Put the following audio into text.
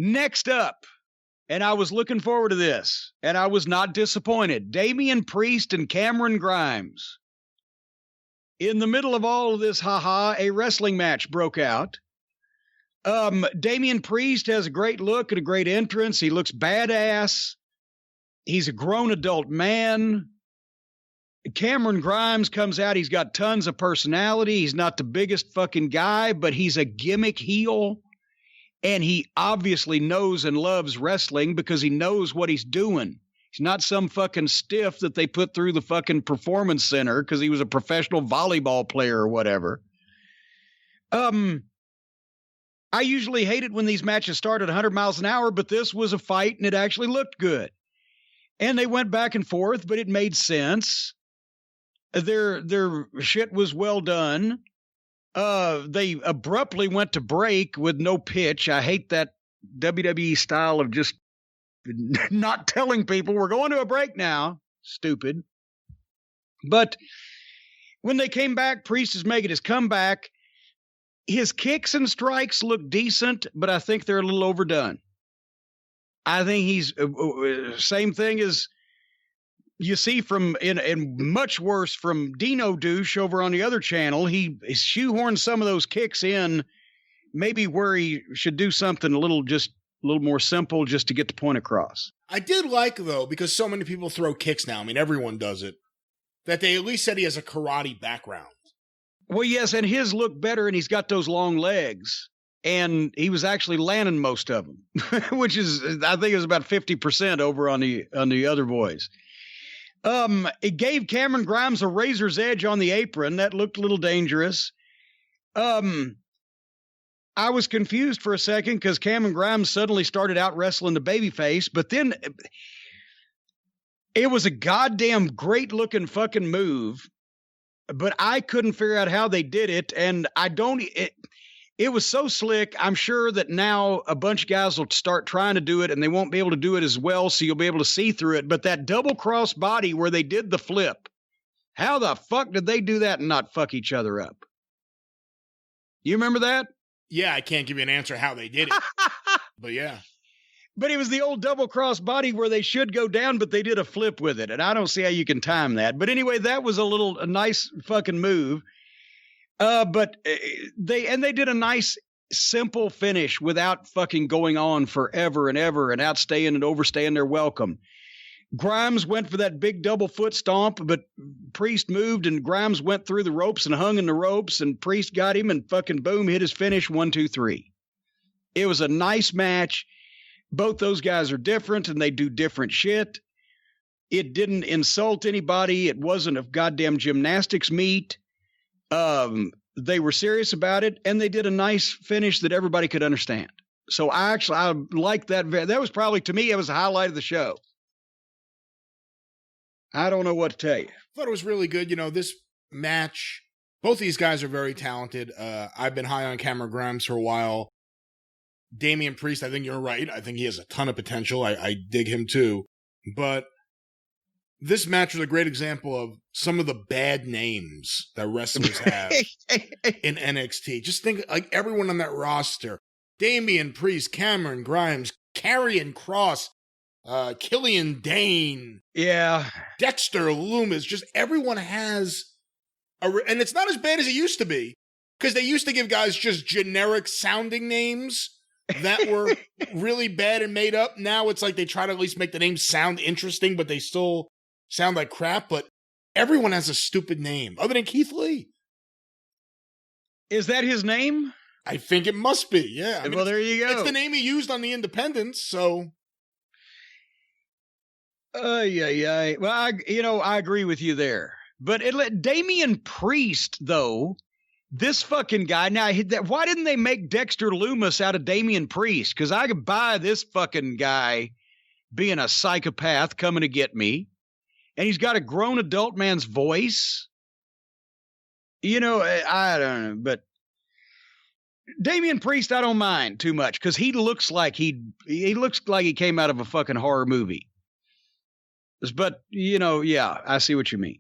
Next up, and I was looking forward to this, and I was not disappointed. Damian Priest and Cameron Grimes. In the middle of all of this, a wrestling match broke out. Damian Priest has a great look and a great entrance. He looks badass. He's a grown adult man. Cameron Grimes comes out. He's got tons of personality. He's not the biggest fucking guy, but he's a gimmick heel. And he obviously knows and loves wrestling because he knows what he's doing. He's not some fucking stiff that they put through the fucking performance center because he was a professional volleyball player or whatever. I usually hate it when these matches start at 100 miles an hour, but this was a fight and it actually looked good. And they went back and forth, but it made sense. Their shit was well done. They abruptly went to break with no pitch. I hate that WWE style of just not telling people we're going to a break now. Stupid. But when they came back, Priest is making his comeback. His kicks and strikes look decent, but I think they're a little overdone. I think he's same thing as you see from and much worse from Dino Douche over on the other channel. He shoehorned some of those kicks in, maybe where he should do something a little more simple just to get the point across. I did like, though, because so many people throw kicks now, I mean, everyone does it, that they at least said he has a karate background. Well, yes, and his look better, and he's got those long legs, and he was actually landing most of them, which is, I think it was about 50% over on the other boys. It gave Cameron Grimes a razor's edge on the apron. That looked a little dangerous. I was confused for a second because Cameron Grimes suddenly started out wrestling the babyface, but then it was a goddamn great looking fucking move, but I couldn't figure out how they did it. And it was so slick. I'm sure that now a bunch of guys will start trying to do it and they won't be able to do it as well. So you'll be able to see through it. But that double cross body where they did the flip, how the fuck did they do that and not fuck each other up? You remember that? Yeah, I can't give you an answer how they did it, but yeah. But it was the old double cross body where they should go down, but they did a flip with it. And I don't see how you can time that. But anyway, that was a nice fucking move. But they did a nice, simple finish without fucking going on forever and ever and outstaying and overstaying their welcome. Grimes went for that big double foot stomp, but Priest moved and Grimes went through the ropes and hung in the ropes and Priest got him and fucking boom, hit his finish 1, 2, 3. It was a nice match. Both those guys are different and they do different shit. It didn't insult anybody. It wasn't a goddamn gymnastics meet. They were serious about it and they did a nice finish that everybody could understand. So I liked that. That was probably, to me, it was the highlight of the show. I don't know what to tell you. I thought it was really good. You know, this match, both these guys are very talented. I've been high on Cameron Grimes for a while. Damian Priest, I think you're right. I think he has a ton of potential. I dig him too. But this match was a great example of some of the bad names that wrestlers have in NXT. Just think, like, everyone on that roster. Damian Priest, Cameron Grimes, Karrion Kross, Killian Dane. Yeah. Dexter Loomis. Just everyone has and it's not as bad as it used to be, because they used to give guys just generic sounding names that were really bad and made up. Now it's like they try to at least make the names sound interesting, but they still sound like crap. But everyone has a stupid name, other than Keith Lee. Is that his name? I think it must be, yeah. I mean, well, there you go. It's the name he used on the Independents, so... Yeah. Well, I agree with you there. But Damian Priest, though, this fucking guy, now, why didn't they make Dexter Loomis out of Damian Priest? Because I could buy this fucking guy being a psychopath coming to get me. And he's got a grown adult man's voice. You know, I don't know, but Damian Priest, I don't mind too much because he looks like he looks like he came out of a fucking horror movie. But, you know, yeah, I see what you mean.